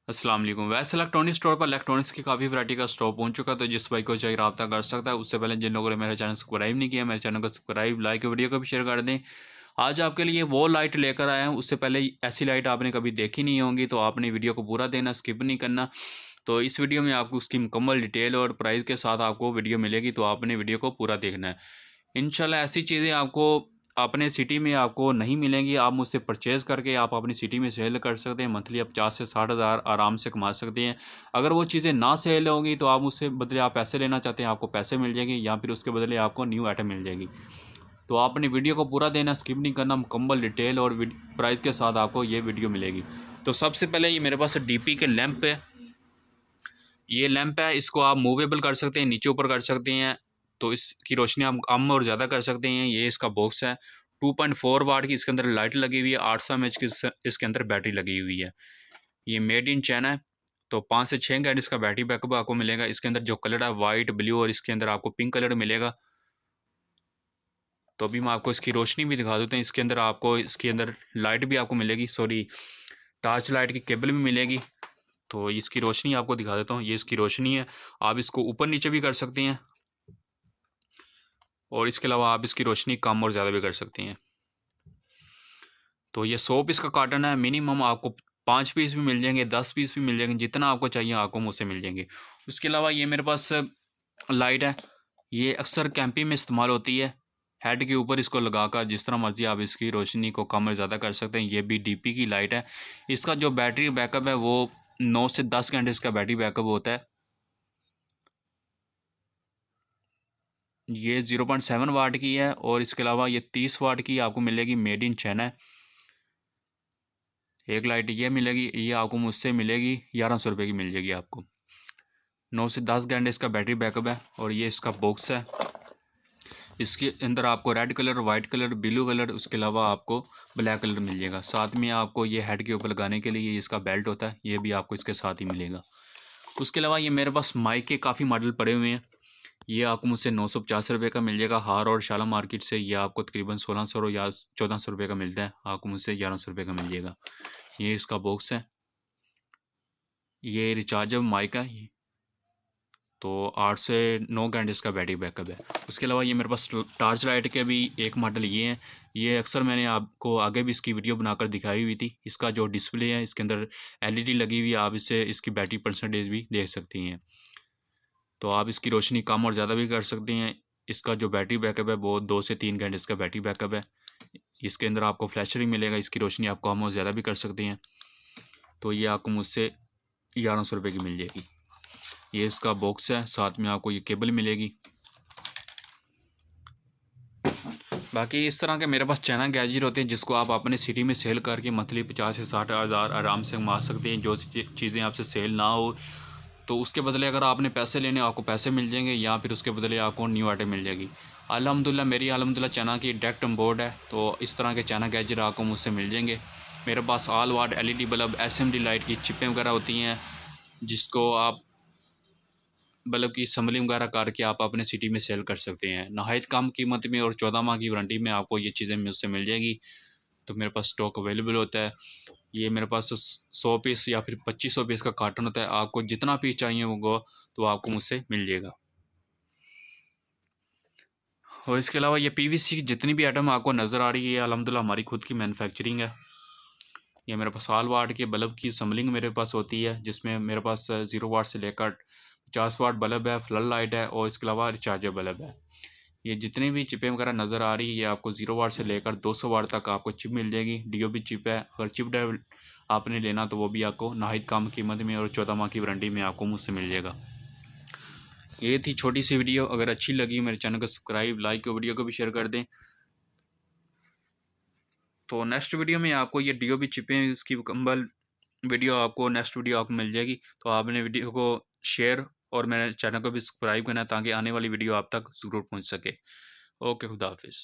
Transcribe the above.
अस्सलाम वालेकुम। वैसे इलेक्ट्रॉनिक स्टोर पर इलेक्ट्रॉनिक्स की काफ़ी वैरायटी का स्टॉक पहुंच चुका है, तो जिस भाई को चाहिए रब्ता कर सकता है। उससे पहले जिन लोगों ने मेरा चैनल सब्सक्राइब नहीं किया, मेरे चैनल को सब्सक्राइब, लाइक, वीडियो को भी शेयर कर दें। आज आपके लिए वो लाइट लेकर आया हूँ, उससे पहले ऐसी लाइट आपने कभी देखी नहीं होंगी, तो आपने वीडियो को पूरा देना, स्किप नहीं करना। तो इस वीडियो में आपको उसकी मुकम्मल डिटेल और प्राइस के साथ आपको वीडियो मिलेगी, तो आपने वीडियो को पूरा देखना है। इंशाल्लाह ऐसी चीज़ें आपको अपने सिटी में आपको नहीं मिलेंगी। आप मुझसे परचेज़ करके आप अपनी सिटी में सेल कर सकते हैं। मंथली आप 50 से 60 हज़ार आराम से कमा सकते हैं। अगर वो चीज़ें ना सेल होंगी तो आप मुझसे बदले आप पैसे लेना चाहते हैं, आपको पैसे मिल जाएंगे, या फिर उसके बदले आपको न्यू आइटम मिल जाएगी। तो आपने वीडियो को पूरा देना, स्किप नहीं करना, मुकम्मल डिटेल और प्राइस के साथ आपको ये वीडियो मिलेगी। तो सबसे पहले ये मेरे पास डीपी के लैंप है। ये लैंप है, इसको आप मूवेबल कर सकते हैं, नीचे ऊपर कर सकते हैं, तो इसकी रोशनी आप कम और ज़्यादा कर सकते हैं। ये इसका बॉक्स है। 2.4 वाट की इसके अंदर लाइट लगी हुई है। 800 mAh की इसके अंदर बैटरी लगी हुई है। ये मेड इन चाइना है। तो 5 से 6 घंटे इसका बैटरी बैकअप आपको मिलेगा। इसके अंदर जो कलर है वाइट, ब्लू और इसके अंदर आपको पिंक कलर मिलेगा। तो अभी मैं आपको इसकी रोशनी भी दिखा देता हूँ। इसके अंदर आपको इसके अंदर लाइट भी आपको मिलेगी, सॉरी टॉर्च लाइट की केबल भी मिलेगी। तो इसकी रोशनी आपको दिखा देता हूँ। ये इसकी रोशनी है। आप इसको ऊपर नीचे भी कर सकते हैं, और इसके अलावा आप इसकी रोशनी कम और ज़्यादा भी कर सकते हैं। तो ये 100 पीस का कार्टन है। मिनिमम आपको 5 पीस भी मिल जाएंगे, 10 पीस भी मिल जाएंगे, जितना आपको चाहिए आपको मुझसे मिल जाएंगे। उसके अलावा ये मेरे पास लाइट है। ये अक्सर कैंपिंग में इस्तेमाल होती है। हेड के ऊपर इसको लगाकर जिस तरह मर्जी आप इसकी रोशनी को कम और ज़्यादा कर सकते हैं। ये भी डीपी की लाइट है। इसका जो बैटरी बैकअप है वो 9 से 10 घंटे इसका बैटरी बैकअप होता है। ये 0.7 वाट की है, और इसके अलावा ये 30 वाट की आपको मिलेगी, मेड इन चाइना है। एक लाइट ये मिलेगी, ये आपको मुझसे मिलेगी 1100 रुपये की मिल जाएगी आपको। 9 से 10 घंटे इसका बैटरी बैकअप है। और ये इसका बॉक्स है। इसके अंदर आपको red colour, white colour, blue colour, उसके अलावा आपको ब्लैक कलर मिल जाएगा। साथ में आपको ये हेड के ऊपर लगाने के लिए इसका बेल्ट होता है, ये भी आपको इसके साथ ही मिलेगा। उसके अलावा ये मेरे पास माइक के काफ़ी मॉडल पड़े हुए हैं। ये आपको मुझसे 950 रुपये का मिल जाएगा। हार और शाला मार्केट से ये आपको तकरीबन 1600 या 1400 रुपये का मिलता है, आपको मुझसे 1100 रुपये का मिल जाएगा। ये इसका बॉक्स है। ये रिचार्जेबल माइक है। तो 8 से 9 घंटे इसका बैटरी बैकअप है। उसके अलावा ये मेरे पास टॉर्च लाइट के भी एक मॉडल ये हैं। ये अक्सर मैंने आपको आगे भी इसकी वीडियो बनाकर दिखाई हुई थी। इसका जो डिस्प्ले है इसके अंदर एलईडी लगी हुई है, आप इससे इसकी बैटरी परसेंटेज भी देख सकती हैं। तो आप इसकी रोशनी कम और ज़्यादा भी कर सकते हैं। इसका जो बैटरी बैकअप है वो 2 से 3 घंटे इसका बैटरी बैकअप है। इसके अंदर आपको फ्लैशर भी मिलेगा, इसकी रोशनी आप कम और ज़्यादा भी कर सकते हैं। तो ये आपको मुझसे 1100 रुपये की मिल जाएगी। ये इसका बॉक्स है, साथ में आपको ये केबल मिलेगी। बाकी इस तरह के मेरे पास चाइना गैजेट होते हैं जिसको आप अपने सिटी में सेल करके मंथली 50 से 60 हज़ार आराम से कमा सकते हैं। जो चीज़ें आपसे सेल ना हो तो उसके बदले अगर आपने पैसे लेने आपको पैसे मिल जाएंगे, या फिर उसके बदले आपको न्यू आइटम मिल जाएगी। अल्हम्दुलिल्लाह मेरी अल्हम्दुलिल्लाह चाइना की डायरेक्ट इम्पोर्ट है, तो इस तरह के चाइना गैजेट आपको मुझसे मिल जाएंगे। मेरे पास ऑल वाट एलईडी बल्ब, एसएमडी लाइट की चिपें वगैरह होती हैं, जिसको आप बल्ब की असम्बलिंग वगैरह करके आप अपने सिटी में सेल कर सकते हैं नहायत कम कीमत में, और 14 माह की वारंटी में आपको ये चीज़ें मुझसे मिल जाएगी। तो मेरे पास स्टॉक अवेलेबल होता है। ये मेरे पास 100 पीस या फिर 2500 पीस का कार्टन होता है। आपको जितना पीस चाहिए होगा तो आपको मुझसे मिल जाएगा। और इसके अलावा ये पीवीसी की जितनी भी आइटम आपको नज़र आ रही है अल्हम्दुलिल्लाह हमारी खुद की मैन्युफैक्चरिंग है। ये मेरे पास ऑल वाट के बल्ब की असम्बलिंग मेरे पास होती है, जिसमें मेरे पास 0 वाट से लेकर 50 वाट बल्ब है, फ्लड लाइट है, और इसके अलावा रिचार्जेबल बल्ब है। ये जितनी भी चिपें वगैरह नज़र आ रही है ये आपको 0 वाट से लेकर 200 वाट तक आपको चिप मिल जाएगी। डीओबी चिप है। अगर चिप ड्राइव आपने लेना तो वो भी आपको नाहित कम कीमत में और 14 माह की वारंटी में आपको मुझसे मिल जाएगा। ये थी छोटी सी वीडियो। अगर अच्छी लगी मेरे चैनल को सब्सक्राइब, लाइक और वीडियो को भी शेयर कर दें। तो नेक्स्ट वीडियो में आपको ये डीओबी चिपें इसकी मुकम्मल वीडियो आपको नेक्स्ट वीडियो आपको मिल जाएगी। तो आपने वीडियो को शेयर और मेरे चैनल को भी सब्सक्राइब करना है ताकि आने वाली वीडियो आप तक ज़रूर पहुंच सके। ओके, खुदा हाफिज़।